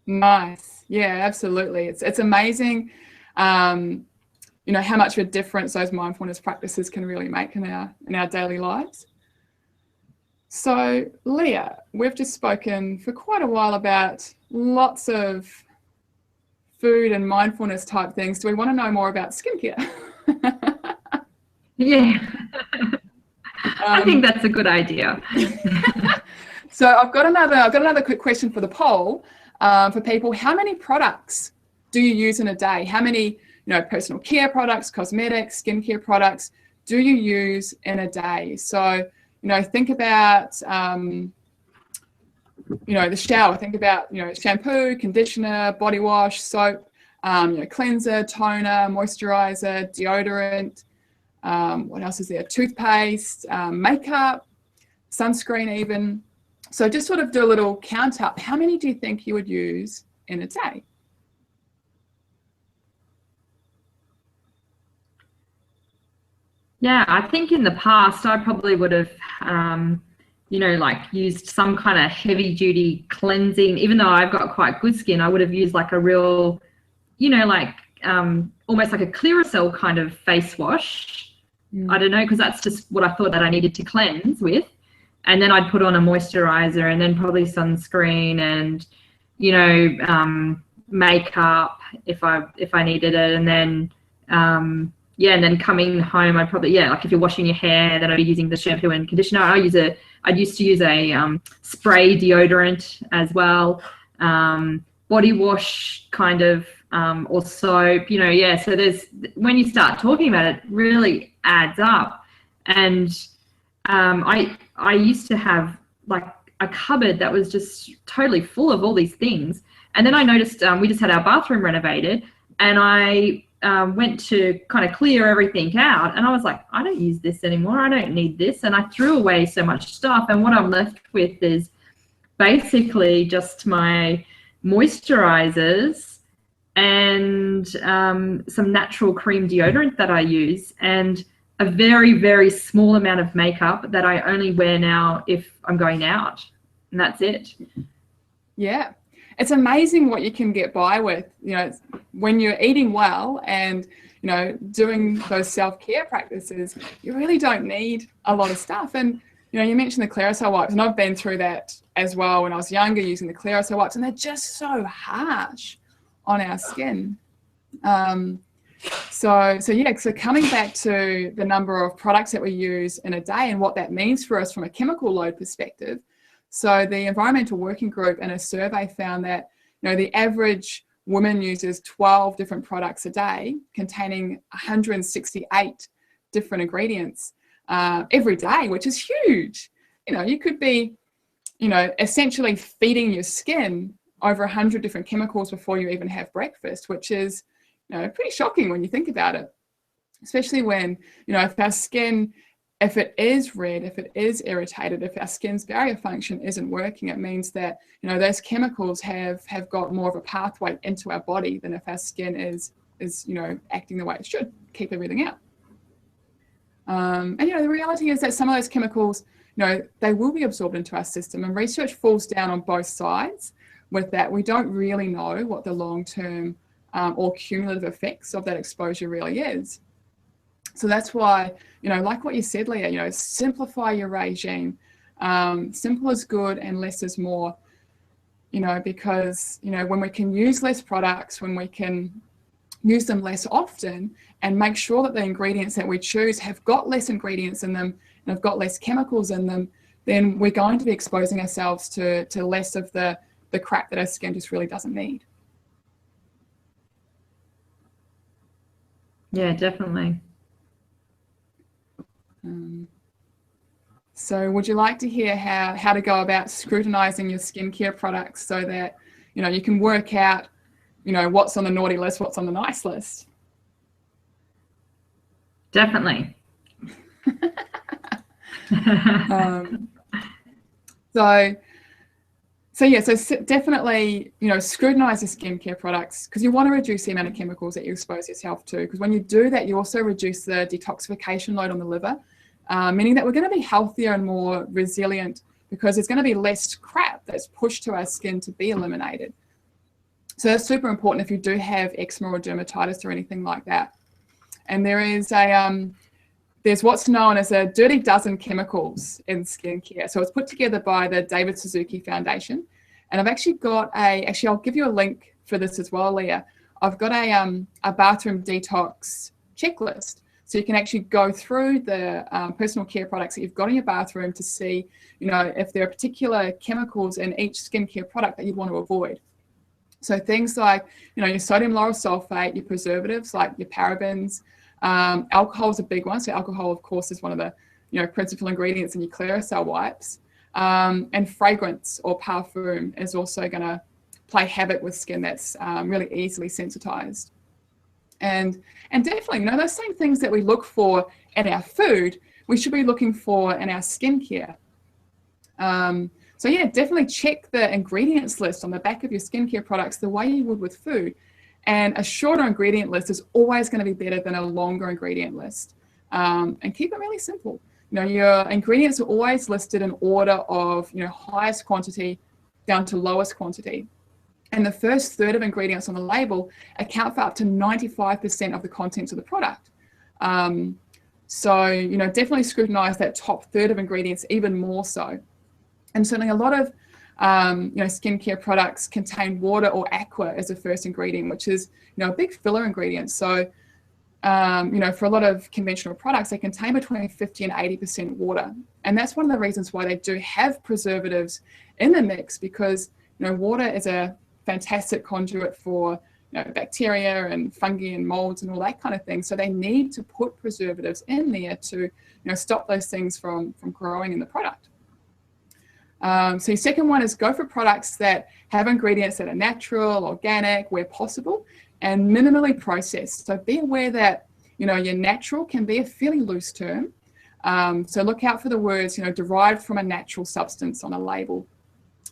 Nice. Yeah, absolutely. It's amazing, you know, how much of a difference those mindfulness practices can really make in our daily lives. So Leah, we've just spoken for quite a while about lots of food and mindfulness type things. Do we want to know more about skincare? Yeah. I think that's a good idea. So I've got another quick question for the poll, for people. How many products do you use in a day? How many, you know, personal care products, cosmetics, skincare products do you use in a day? So, you know, think about the shower, think about, shampoo, conditioner, body wash, soap, cleanser, toner, moisturizer, deodorant. What else is there? Toothpaste, makeup, sunscreen even. So just sort of do a little count up. How many do you think you would use in a day? Yeah, I think in the past I probably would have, like used some kind of heavy duty cleansing. Even though I've got quite good skin, I would have used like a real, almost like a Clearasil kind of face wash. I don't know, because that's just what I thought that I needed to cleanse with. And then I'd put on a moisturizer and then probably sunscreen and, makeup if I needed it. And then, and then coming home, I'd probably, like if you're washing your hair, then I'd be using the shampoo and conditioner. I used to use a spray deodorant as well, body wash kind of, or soap, so there's, when you start talking about it, it really adds up. And I used to have like a cupboard that was just totally full of all these things. And then I noticed we just had our bathroom renovated, and I went to kind of clear everything out, and I was like, I don't use this anymore. I don't need this. And I threw away so much stuff. And what I'm left with is basically just my moisturizers and some natural cream deodorant that I use, and a very, very small amount of makeup that I only wear now if I'm going out, and that's it. Yeah, it's amazing what you can get by with, when you're eating well and, doing those self-care practices. You really don't need a lot of stuff. And, you mentioned the Clearasil wipes, and I've been through that as well when I was younger, using the Clearasil wipes, and they're just so harsh on our skin. So coming back to the number of products that we use in a day and what that means for us from a chemical load perspective. So the Environmental Working Group in a survey found that, the average woman uses 12 different products a day containing 168 different ingredients every day, which is huge. You could be, essentially feeding your skin over 100 different chemicals before you even have breakfast, which is, pretty shocking when you think about it, especially when, if our skin, if it is red, if it is irritated, if our skin's barrier function isn't working, it means that, those chemicals have got more of a pathway into our body than if our skin is acting the way it should, keep everything out. And, the reality is that some of those chemicals, they will be absorbed into our system, and research falls down on both sides with that. We don't really know what the long-term or cumulative effects of that exposure really is. So that's why, like what you said, Leah, simplify your regime. Simple is good and less is more, because, when we can use less products, when we can use them less often and make sure that the ingredients that we choose have got less ingredients in them and have got less chemicals in them, then we're going to be exposing ourselves to less of the crap that our skin just really doesn't need. Yeah, definitely. So would you like to hear how to go about scrutinizing your skincare products so that, you can work out, what's on the naughty list, what's on the nice list? Definitely. So definitely, scrutinize your skincare products, because you want to reduce the amount of chemicals that you expose yourself to. Because when you do that, you also reduce the detoxification load on the liver, meaning that we're going to be healthier and more resilient, because there's going to be less crap that's pushed to our skin to be eliminated. So that's super important if you do have eczema or dermatitis or anything like that. And there is there's what's known as a dirty dozen chemicals in skincare. So it's put together by the David Suzuki Foundation. And I've actually got I'll give you a link for this as well, Leah. I've got a bathroom detox checklist. So you can actually go through the personal care products that you've got in your bathroom to see, if there are particular chemicals in each skincare product that you'd want to avoid. So things like, your sodium lauryl sulfate, your preservatives like your parabens, alcohol is a big one. So alcohol, of course, is one of the, principal ingredients in your Clearasil wipes. And fragrance or parfum is also going to play havoc with skin that's really easily sensitized. And definitely, those same things that we look for in our food, we should be looking for in our skincare. So yeah, definitely check the ingredients list on the back of your skincare products the way you would with food. And a shorter ingredient list is always going to be better than a longer ingredient list. And keep it really simple. Your ingredients are always listed in order of, highest quantity down to lowest quantity. And the first third of ingredients on the label account for up to 95% of the contents of the product. So, definitely scrutinize that top third of ingredients even more so. And certainly a lot of, skincare products contain water or aqua as a first ingredient, which is, a big filler ingredient. So, for a lot of conventional products, they contain between 50 and 80% water. And that's one of the reasons why they do have preservatives in the mix, because, water is a fantastic conduit for bacteria and fungi and molds and all that kind of thing. So they need to put preservatives in there to stop those things from growing in the product. So your second one is go for products that have ingredients that are natural, organic, where possible, and minimally processed. So be aware that your natural can be a fairly loose term. So look out for the words derived from a natural substance on a label.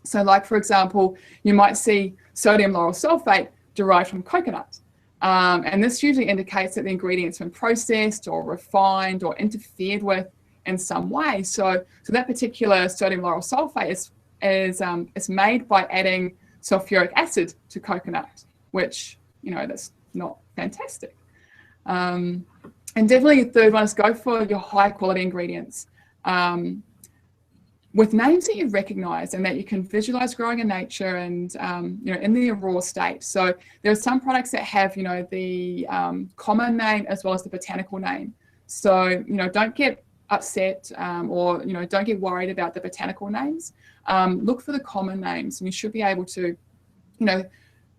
So like, for example, you might see sodium lauryl sulfate derived from coconut. And this usually indicates that the ingredient's been processed or refined or interfered with in some way. So that particular sodium lauryl sulfate is made by adding sulfuric acid to coconut, which, that's not fantastic. And definitely the third one is go for your high quality ingredients. With names that you recognize and that you can visualize growing in nature and, in the raw state. So there are some products that have, the common name as well as the botanical name. So, don't get upset or, don't get worried about the botanical names. Look for the common names, and you should be able to,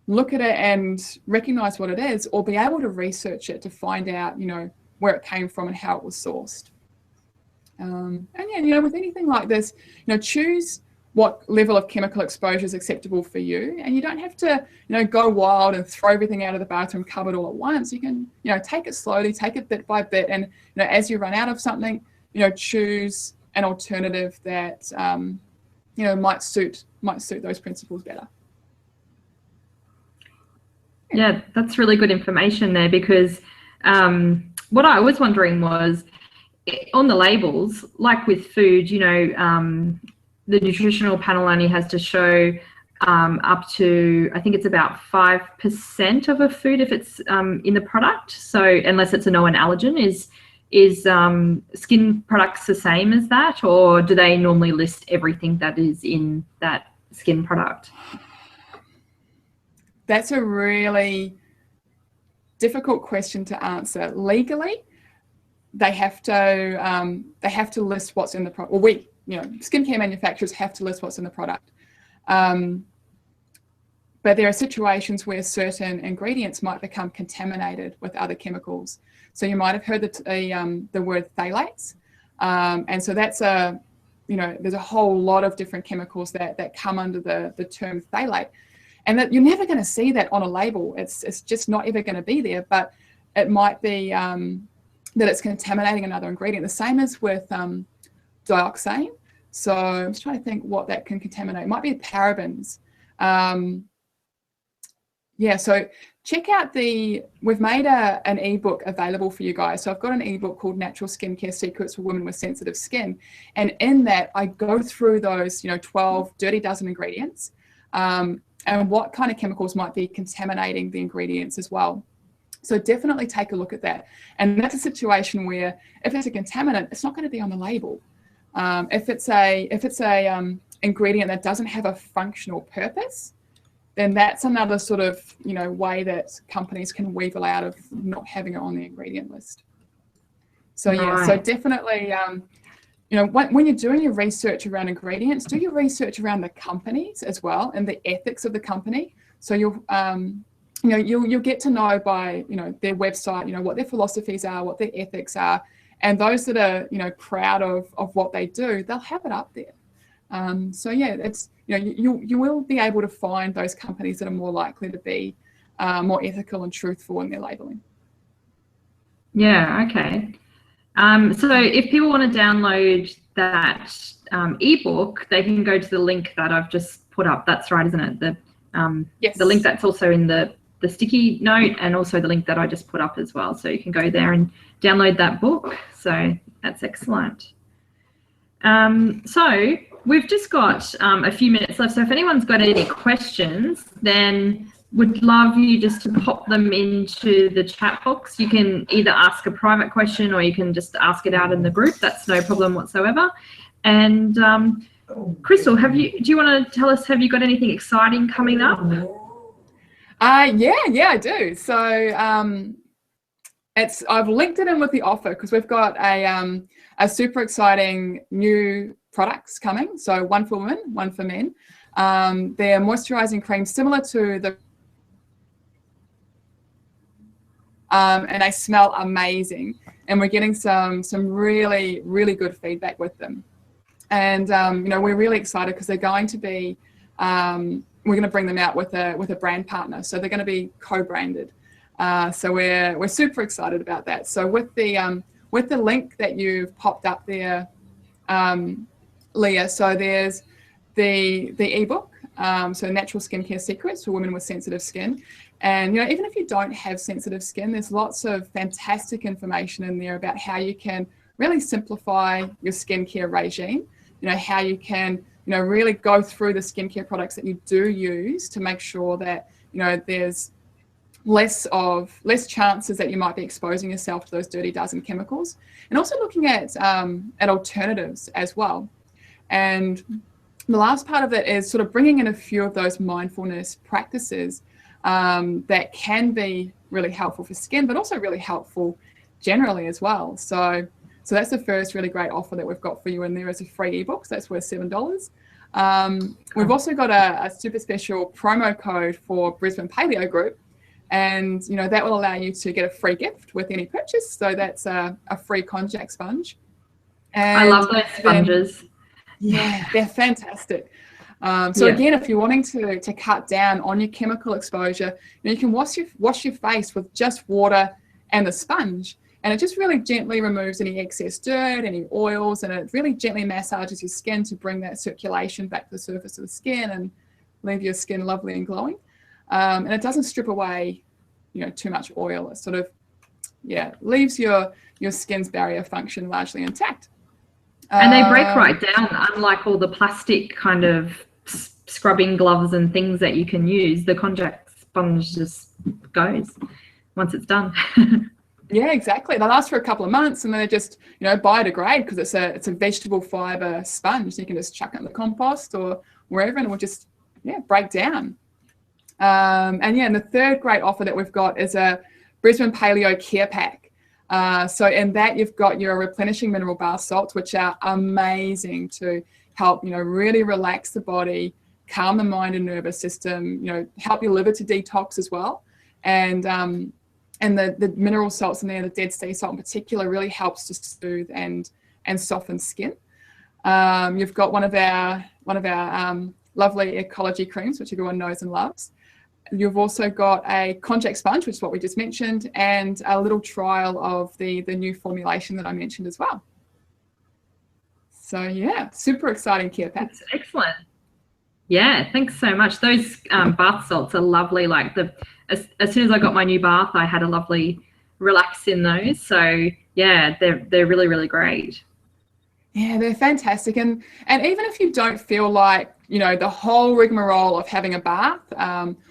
look at it and recognize what it is, or be able to research it to find out, where it came from and how it was sourced. And yeah, with anything like this, choose what level of chemical exposure is acceptable for you. And you don't have to, go wild and throw everything out of the bathroom cupboard all at once. You can, take it slowly, take it bit by bit. And, as you run out of something, choose an alternative that, might suit those principles better. Yeah, that's really good information there, because what I was wondering was, on the labels, like with food, the nutritional panel only has to show up to, I think it's about 5% of a food if it's in the product. So unless it's a known allergen, is skin products the same as that, or do they normally list everything that is in that skin product? That's a really difficult question to answer. Legally, they have to list what's in the product. Well, skincare manufacturers have to list what's in the product. But there are situations where certain ingredients might become contaminated with other chemicals. So you might have heard the word phthalates. And so that's there's a whole lot of different chemicals that come under the term phthalate. And that you're never going to see that on a label. It's just not ever going to be there, but it might be that it's contaminating another ingredient. The same as with dioxane. So I'm just trying to think what that can contaminate. It might be parabens. So check out we've made an ebook available for you guys. So I've got an ebook called Natural Skincare Secrets for Women with Sensitive Skin. And in that, I go through those, 12 dirty dozen ingredients and what kind of chemicals might be contaminating the ingredients as well. So definitely take a look at that. And that's a situation where if it's a contaminant, it's not going to be on the label. If it's a ingredient that doesn't have a functional purpose, then that's another sort of, way that companies can weasel out of not having it on the ingredient list. So yeah, right. So definitely, when you're doing your research around ingredients, do your research around the companies as well and the ethics of the company. So you'll get to know by, their website, what their philosophies are, what their ethics are, and those that are, proud of what they do, they'll have it up there. So yeah, it's, you will be able to find those companies that are more likely to be more ethical and truthful in their labeling. Yeah, okay. So if people want to download that ebook, they can go to the link that I've just put up. That's right, isn't it? Yes. The link that's also in the sticky note, and also the link that I just put up as well. So you can go there and download that book. So that's excellent. So we've just got a few minutes left. So if anyone's got any questions, then would love you just to pop them into the chat box. You can either ask a private question or you can just ask it out in the group. That's no problem whatsoever. And Crystal, do you want to tell us, have you got anything exciting coming up? Yeah, I do. So I've linked it in with the offer because we've got a super exciting new products coming. So one for women, one for men. They're moisturizing creams similar to the and they smell amazing. And we're getting some really, really good feedback with them. And we're really excited because they're going to be we're going to bring them out with a brand partner. So they're going to be co-branded. So we're super excited about that. So with the link that you've popped up there, Leah, so there's the ebook, so Natural Skincare Secrets for Women with Sensitive Skin. And even if you don't have sensitive skin, there's lots of fantastic information in there about how you can really simplify your skincare regime. How you can really go through the skincare products that you do use to make sure that there's less chances that you might be exposing yourself to those dirty dozen chemicals, and also looking at alternatives as well. And the last part of it is sort of bringing in a few of those mindfulness practices that can be really helpful for skin, but also really helpful generally as well. So that's the first really great offer that we've got for you in there as a free ebook. So that's worth $7. We've also got a super special promo code for Brisbane Paleo group. And, that will allow you to get a free gift with any purchase. So that's a free konjac sponge. And I love those sponges. Yeah, they're fantastic. Again, if you're wanting to cut down on your chemical exposure, you can wash your face with just water and the sponge. And it just really gently removes any excess dirt, any oils, and it really gently massages your skin to bring that circulation back to the surface of the skin and leave your skin lovely and glowing. And it doesn't strip away, too much oil. It sort of, leaves your skin's barrier function largely intact. And they break right down, unlike all the plastic kind of scrubbing gloves and things that you can use. The konjac sponge just goes once it's done. Yeah, exactly. They last for a couple of months and they just, biodegrade because it's a vegetable fiber sponge. So you can just chuck it in the compost or wherever and it will just, break down. And the third great offer that we've got is a Brisbane Paleo Care Pack. So in that you've got your replenishing mineral bath salts, which are amazing to help, really relax the body, calm the mind and nervous system, help your liver to detox as well. And the mineral salts in there, the dead sea salt in particular, really helps to soothe and soften skin. You've got one of our lovely Ecology creams, which everyone knows and loves. You've also got a konjac sponge, which is what we just mentioned, and a little trial of the new formulation that I mentioned as well. So super exciting care pack. That's excellent. Yeah, thanks so much. Those bath salts are lovely. Like as soon as I got my new bath, I had a lovely relax in those. So yeah, they're really, really great. Yeah, they're fantastic. And even if you don't feel like, the whole rigmarole of having a bath,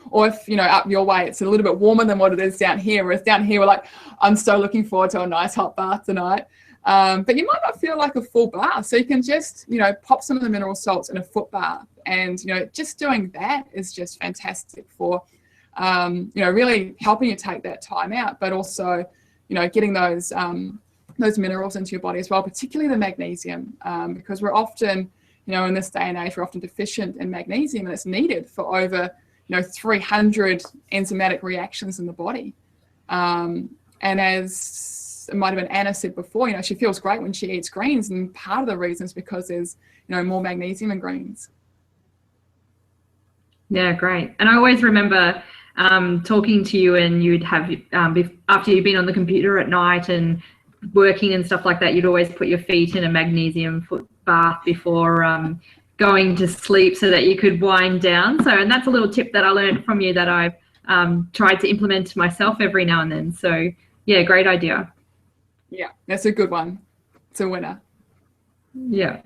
or if, up your way, it's a little bit warmer than what it is down here, whereas down here, we're like, I'm so looking forward to a nice hot bath tonight. But you might not feel like a full bath. So you can just, pop some of the mineral salts in a foot bath. And, just doing that is just fantastic for, really helping you take that time out, but also, getting those minerals into your body as well, particularly the magnesium, because we're often, in this day and age, we're often deficient in magnesium and it's needed for over, 300 enzymatic reactions in the body. And as it might have been Anna said before, she feels great when she eats greens, and part of the reason is because there's, more magnesium in greens. Yeah, great. And I always remember talking to you, and you'd have, after you'd been on the computer at night and working and stuff like that, you'd always put your feet in a magnesium foot bath before going to sleep so that you could wind down. So, and that's a little tip that I learned from you that I've tried to implement myself every now and then. So yeah, great idea. Yeah, that's a good one. It's a winner. Yeah.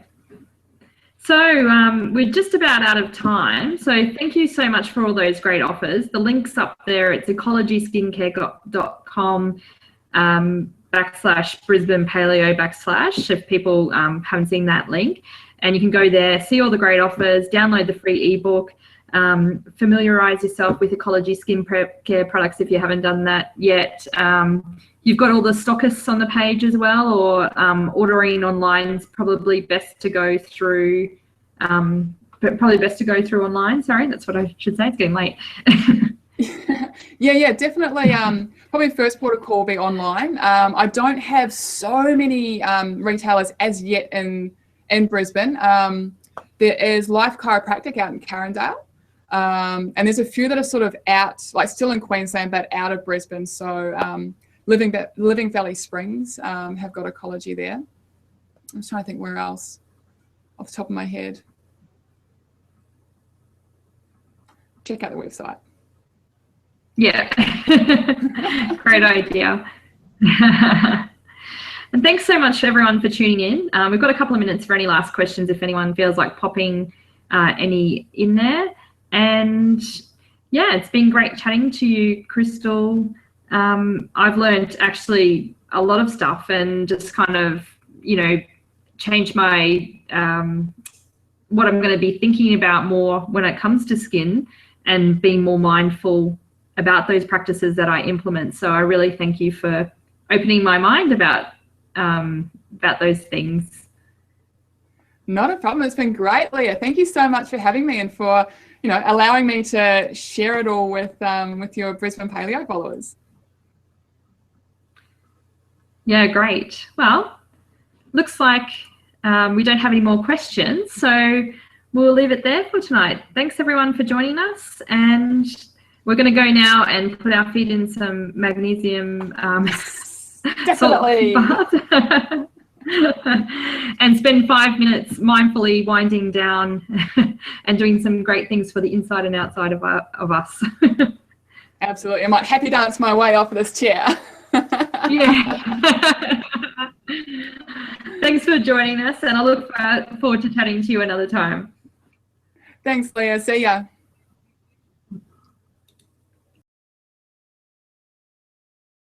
So we're just about out of time. So thank you so much for all those great offers. The link's up there. It's ecologyskincare.com /Brisbane Paleo / if people haven't seen that link. And you can go there, see all the great offers, download the free ebook, familiarize yourself with Ecology Skincare products if you haven't done that yet. You've got all the stockists on the page as well, or ordering online is probably best to go through. Online. Sorry, that's what I should say. It's getting late. Yeah, definitely. Probably first port of call will be online. I don't have so many retailers as yet in Brisbane. There is Life Chiropractic out in Carindale. And there's a few that are sort of out, like still in Queensland, but out of Brisbane. So Living Valley Springs have got Ecology there. I'm just trying to think where else off the top of my head. Check out the website. Yeah, great idea. And thanks so much everyone for tuning in. We've got a couple of minutes for any last questions if anyone feels like popping any in there. And yeah, it's been great chatting to you, Crystal. I've learned actually a lot of stuff and just kind of, changed my what I'm going to be thinking about more when it comes to skin, and being more mindful about those practices that I implement. So I really thank you for opening my mind about those things. Not a problem. It's been great, Leah. Thank you so much for having me and for allowing me to share it all with your Brisbane Paleo followers. Yeah, great. Well, looks like we don't have any more questions, so we'll leave it there for tonight. Thanks everyone for joining us, and we're going to go now and put our feet in some magnesium Definitely. salt bath and spend 5 minutes mindfully winding down and doing some great things for the inside and outside of us. Absolutely. I might happy dance my way off of this chair. Yeah. Thanks for joining us, and I look forward to chatting to you another time. Thanks, Leah. See ya.